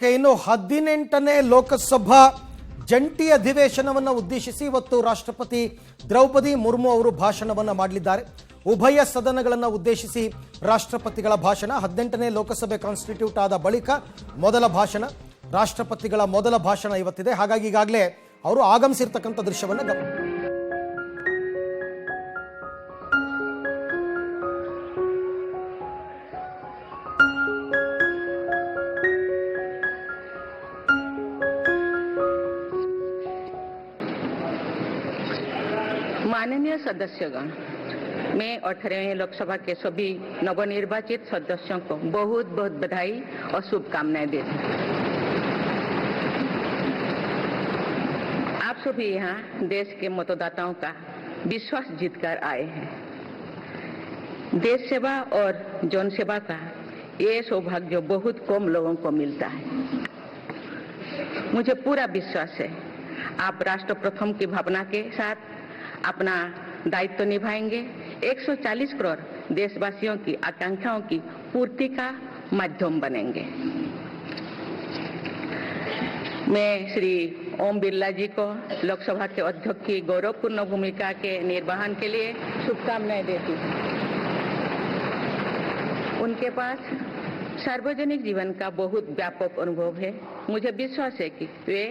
ಇನ್ನು 18ನೇ ಲೋಕಸಭಾ ಜಂಟಿ ಅಧಿವೇಶನವನ್ನು ಉದ್ದೇಶಿಸಿ ಇವತ್ತು ರಾಷ್ಟ್ರಪತಿ ದ್ರೌಪದಿ ಮುರ್ಮು ಅವರು ಭಾಷಣವನ್ನು ಮಾಡಲಿದ್ದಾರೆ. ಉಭಯ ಸದನಗಳನ್ನು ಉದ್ದೇಶಿಸಿ ರಾಷ್ಟ್ರಪತಿಗಳ ಭಾಷಣ. 18ನೇ ಲೋಕಸಭೆ ಕಾನ್ಸ್ಟಿಟ್ಯೂಟ್ ಆದ ಬಳಿಕ ಮೊದಲ ಭಾಷಣ, ರಾಷ್ಟ್ರಪತಿಗಳ ಮೊದಲ ಭಾಷಣ ಇವತ್ತಿದೆ. ಹಾಗಾಗಿ ಈಗಾಗಲೇ ಅವರು ಆಗಮಿಸಿರ್ತಕ್ಕಂಥ ದೃಶ್ಯವನ್ನು माननीय सदस्यगण, मैं 18वें लोकसभा के सभी नवनिर्वाचित सदस्यों को बहुत बहुत बधाई और शुभकामनाएं देती हूँ. आप सभी यहाँ देश के मतदाताओं का विश्वास जीतकर आए हैं. देश सेवा और जन सेवा का ये सौभाग्य बहुत कम लोगों को मिलता है. मुझे पूरा विश्वास है आप राष्ट्र प्रथम की भावना के साथ अपना दायित्व निभाएंगे. 140 करोड़ देशवासियों की आकांक्षाओं की पूर्ति का माध्यम बनेंगे. मैं श्री ओम बिरला जी को लोकसभा के अध्यक्ष की गौरवपूर्ण भूमिका के निर्वहन के लिए शुभकामनाएं देती हूँ. उनके पास सार्वजनिक जीवन का बहुत व्यापक अनुभव है. मुझे विश्वास है कि वे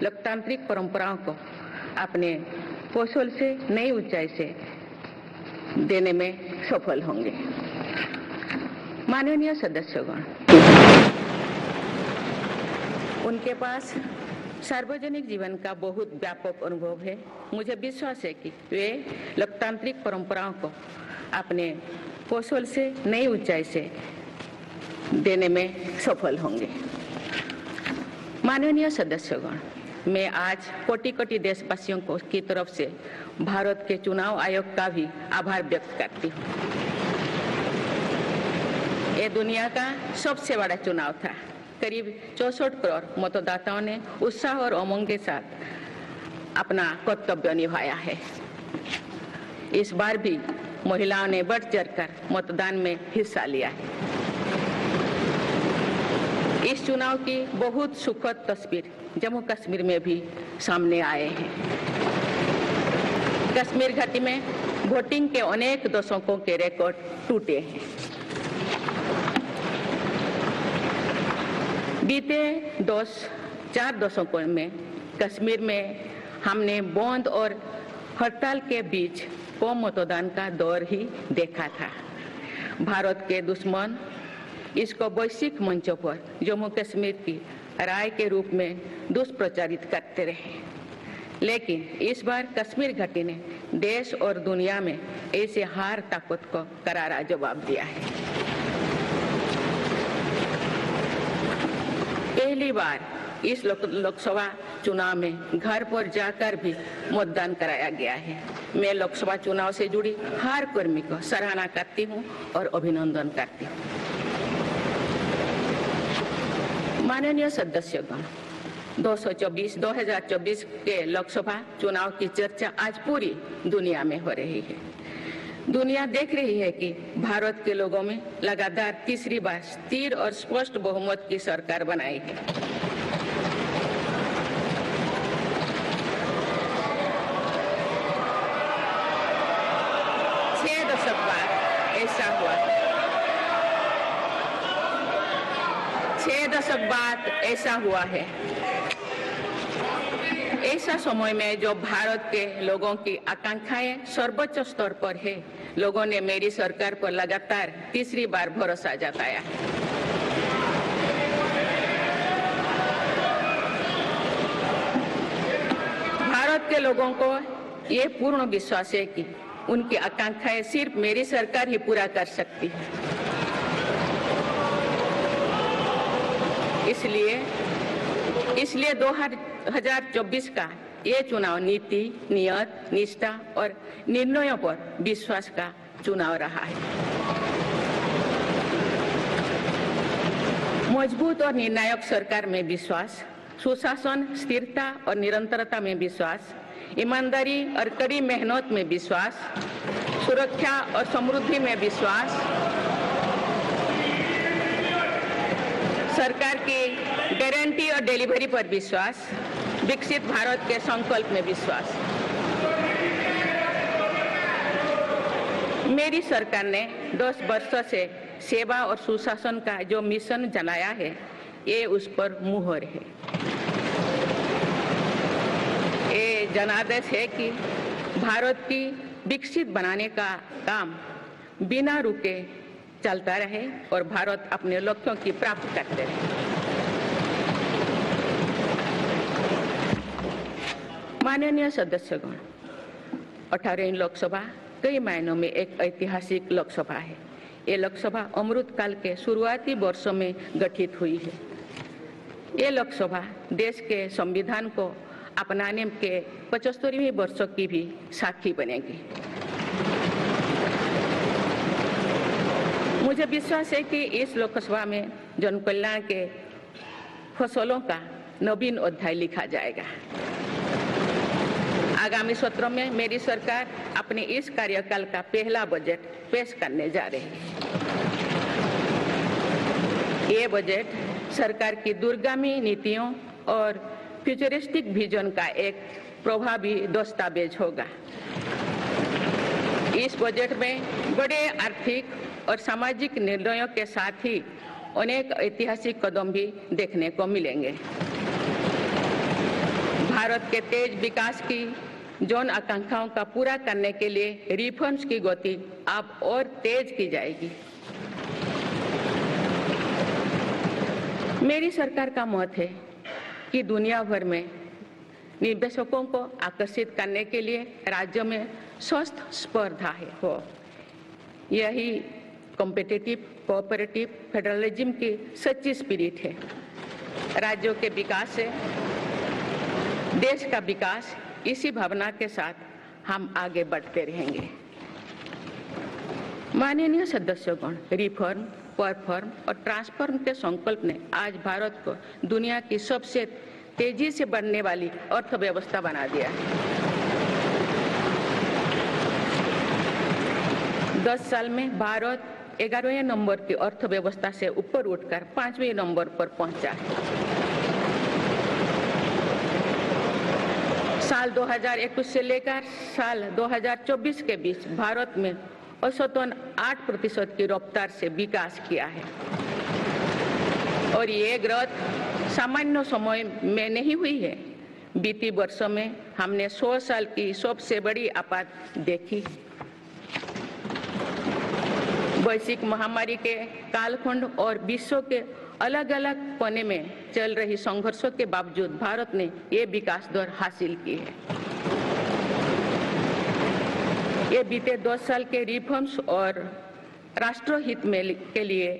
लोकतांत्रिक परंपराओं को अपने कौशल से नई ऊंचाई से देने में सफल होंगे. माननीय सदस्यगण, उनके पास सार्वजनिक जीवन का बहुत व्यापक अनुभव है. मुझे विश्वास है कि वे लोकतांत्रिक परंपराओं को अपने कौशल से नई ऊंचाई से देने में सफल होंगे. माननीय सदस्यगण, मैं आज कोटि कोटि देशवासियों को की तरफ से भारत के चुनाव आयोग का भी आभार व्यक्त करती हूँ. ये दुनिया का सबसे बड़ा चुनाव था. करीब 64 करोड़ मतदाताओं ने उत्साह और उमंग के साथ अपना कर्तव्य निभाया है. इस बार भी महिलाओं ने बढ़ चढ़कर मतदान में हिस्सा लिया है. इस चुनाव की बहुत सुखद तस्वीर जम्मू कश्मीर में भी सामने आए हैं. कश्मीर घाटी में वोटिंग के अनेक दशकों के रिकॉर्ड टूटे हैं. बीते 4 दशकों में कश्मीर में हमने बंद और हड़ताल के बीच कम मतदान का दौर ही देखा था. भारत के दुश्मन इसको वैश्विक मंचों पर जम्मू कश्मीर की राय के रूप में दुष्प्रचारित करते रहे. लेकिन इस बार कश्मीर घाटी ने देश और दुनिया में ऐसे हार ताकत को करारा जवाब दिया है. पहली बार इस लोकसभा चुनाव में घर पर जाकर भी मतदान कराया गया है. मैं लोकसभा चुनाव से जुड़ी हर कर्मी को सराहना करती हूँ और अभिनंदन करती हूँ. माननीय सदस्यगण, 2024 के लोकसभा चुनाव की चर्चा आज पूरी दुनिया में हो रही है. दुनिया देख रही है कि भारत के लोगों में लगातार तीसरी बार स्थिर और स्पष्ट बहुमत की सरकार बनाई है. छह दशक बाद ऐसा हुआ. 6 दशक बाद ऐसा हुआ है. ऐसा समय में जो भारत के लोगों की आकांक्षाएं सर्वोच्च स्तर पर है, लोगों ने मेरी सरकार पर लगातार तीसरी बार भरोसा जताया है. भारत के लोगों को ये पूर्ण विश्वास है कि उनकी आकांक्षाएं सिर्फ मेरी सरकार ही पूरा कर सकती है. इसलिए 2024 का ये चुनाव नीति, नियत, निष्ठा और निर्णयों पर विश्वास का चुनाव रहा है. मजबूत और निर्णायक सरकार में विश्वास, सुशासन, स्थिरता और निरंतरता में विश्वास, ईमानदारी और कड़ी मेहनत में विश्वास, सुरक्षा और समृद्धि में विश्वास, सरकार की गारंटी और डिलीवरी पर विश्वास, विकसित भारत के संकल्प में विश्वास। मेरी सरकार ने 10 वर्षों से सेवा और सुशासन का जो मिशन जलाया है, ये उस पर मुहर है। ये जनादेश है कि भारत की विकसित बनाने का काम बिना रुके चलता रहे और भारत अपने लक्ष्यों की प्राप्ति करते रहे। माननीय सदस्यगण, 18वीं लोकसभा कई मायनों में एक ऐतिहासिक लोकसभा है। ये लोकसभा अमृतकाल के शुरुआती वर्षों में गठित हुई है। ये लोकसभा देश के संविधान को अपनाने के 75वें वर्षों की भी साक्षी बनेगी। मुझे विश्वास है कि इस लोकसभा में जन कल्याण के फसलों का नवीन अध्याय लिखा जाएगा। आगामी सत्रों में मेरी सरकार अपने इस कार्यकाल का पहला बजट पेश करने जा रही है। ये बजट सरकार की दूरगामी नीतियों और फ्यूचरिस्टिक विजन का एक प्रभावी दस्तावेज होगा। इस बजट में बड़े आर्थिक और सामाजिक निर्णयों के साथ ही अनेक ऐतिहासिक कदम भी देखने को मिलेंगे। भारत के तेज विकास की जन आकांक्षाओं का पूरा करने के लिए रिफॉर्म्स की गति अब और तेज की जाएगी। मेरी सरकार का मत है कि दुनिया भर में निवेशकों को आकर्षित करने के लिए राज्यों में स्वस्थ स्पर्धा हो। यही कॉम्पिटिटिव कोऑपरेटिव फेडरलिज्म की सच्ची स्पिरिट है। राज्यों के विकास से देश का विकास, इसी भावना के साथ हम आगे बढ़ते रहेंगे। माननीय सदस्यगण, रिफॉर्म, परफॉर्म और ट्रांसफॉर्म के संकल्प ने आज भारत को दुनिया की सबसे तेजी से बढ़ने वाली अर्थव्यवस्था बना दिया है। 10 साल में भारत 11वें नंबर की अर्थव्यवस्था से ऊपर उठकर 5वें नंबर पर पहुंचा है। साल 2021 से लेकर साल 2024 के बीच भारत में औसतन 8% की रफ्तार से विकास किया है और ये ग्रोथ सामान्य समय में नहीं हुई है। बीती वर्षों में हमने 100 साल की सबसे बड़ी आपात देखी। वैश्विक महामारी के कालखंड और विश्व के अलग अलग कोने में चल रही संघर्षों के बावजूद भारत ने ये विकास दर हासिल की है। ये बीते 10 साल के रिफॉर्म्स और राष्ट्रहित में के लिए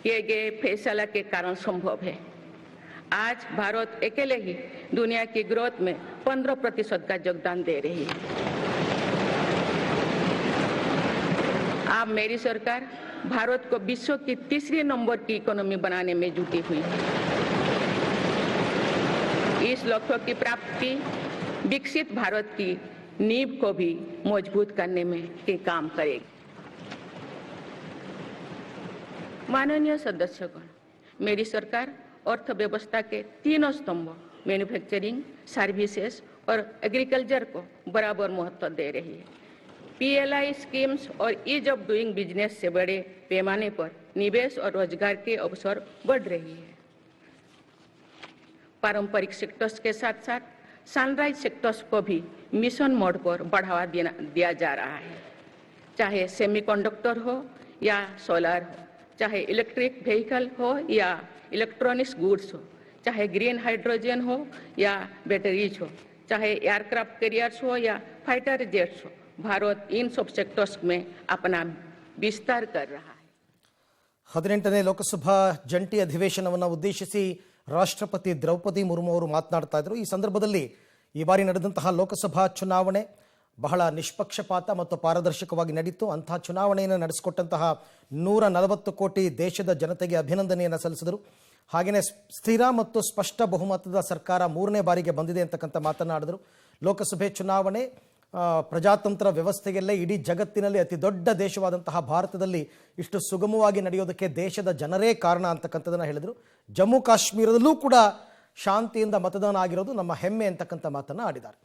किए गए फैसला के कारण संभव है। आज भारत अकेले ही दुनिया की ग्रोथ में 15% का योगदान दे रही है। अब मेरी सरकार भारत को विश्व की 3रे नंबर की इकोनॉमी बनाने में जुटी हुई है। इस लक्ष्य की प्राप्ति विकसित भारत की नींव को भी मजबूत करने में काम करेगी। माननीय सदस्यगण, मेरी सरकार अर्थव्यवस्था के 3 स्तंभ मैन्युफैक्चरिंग, सर्विसेज और एग्रीकल्चर को बराबर महत्व दे रही है। PLI स्कीम्स और ईज ऑफ डूइंग बिजनेस से बड़े पैमाने पर निवेश और रोजगार के अवसर बढ़ रही है। पारंपरिक सेक्टर्स के साथ साथ सनराइज सेक्टर्स को भी मिशन मोड पर बढ़ावा दिया जा रहा है। चाहे सेमीकंडक्टर हो या सोलर हो, चाहे इलेक्ट्रिक व्हीकल हो या इलेक्ट्रॉनिक्स गुड्स हो, चाहे ग्रीन हाइड्रोजन हो या बैटरीज हो, चाहे एयरक्राफ्ट कैरियर्स हो या फाइटर जेट्स हो, भारत इन सब सेक्टर्स में अपना विस्तार कर रहा है। 18ನೇ ಲೋಕಸಭಾ ಜಂಟಿ ಅಧಿವೇಶನವನ್ನು ಉದ್ದೇಶಿಸಿ ರಾಷ್ಟ್ರಪತಿ ದ್ರೌಪದಿ ಮುರ್ಮು ಅವರು ಮಾತನಾಡ್ತಾ ಇದ್ರು. ಈ ಸಂದರ್ಭದಲ್ಲಿ ಈ ಬಾರಿ ನಡೆದಂತಹ ಲೋಕಸಭಾ ಚುನಾವಣೆ ಬಹಳ ನಿಷ್ಪಕ್ಷಪಾತ ಮತ್ತು ಪಾರದರ್ಶಕವಾಗಿ ನಡೆಯಿತು. ಅಂತಹ ಚುನಾವಣೆಯನ್ನು ನಡೆಸಿಕೊಟ್ಟಂತಹ 140 ಕೋಟಿ ದೇಶದ ಜನತೆಗೆ ಅಭಿನಂದನೆಯನ್ನು ಸಲ್ಲಿಸಿದರು. ಹಾಗೆಯೇ ಸ್ಥಿರ ಮತ್ತು ಸ್ಪಷ್ಟ ಬಹುಮತದ ಸರ್ಕಾರ 3ನೇ ಬಾರಿಗೆ ಬಂದಿದೆ ಅಂತಕ್ಕಂಥ ಮಾತನಾಡಿದರು. ಲೋಕಸಭೆ ಚುನಾವಣೆ ಪ್ರಜಾತಂತ್ರ ವ್ಯವಸ್ಥೆಯಲ್ಲೇ ಇಡೀ ಜಗತ್ತಿನಲ್ಲಿ ಅತಿ ದೊಡ್ಡ ದೇಶವಾದಂತಹ ಭಾರತದಲ್ಲಿ ಇಷ್ಟು ಸುಗಮವಾಗಿ ನಡೆಯೋದಕ್ಕೆ ದೇಶದ ಜನರೇ ಕಾರಣ ಅಂತಕ್ಕಂಥದ್ದನ್ನು ಹೇಳಿದರು. ಜಮ್ಮು ಕಾಶ್ಮೀರದಲ್ಲೂ ಕೂಡ ಶಾಂತಿಯಿಂದ ಮತದಾನ ಆಗಿರೋದು ನಮ್ಮ ಹೆಮ್ಮೆ ಅಂತಕ್ಕಂಥ ಮಾತನ್ನು ಆಡಿದ್ದಾರೆ.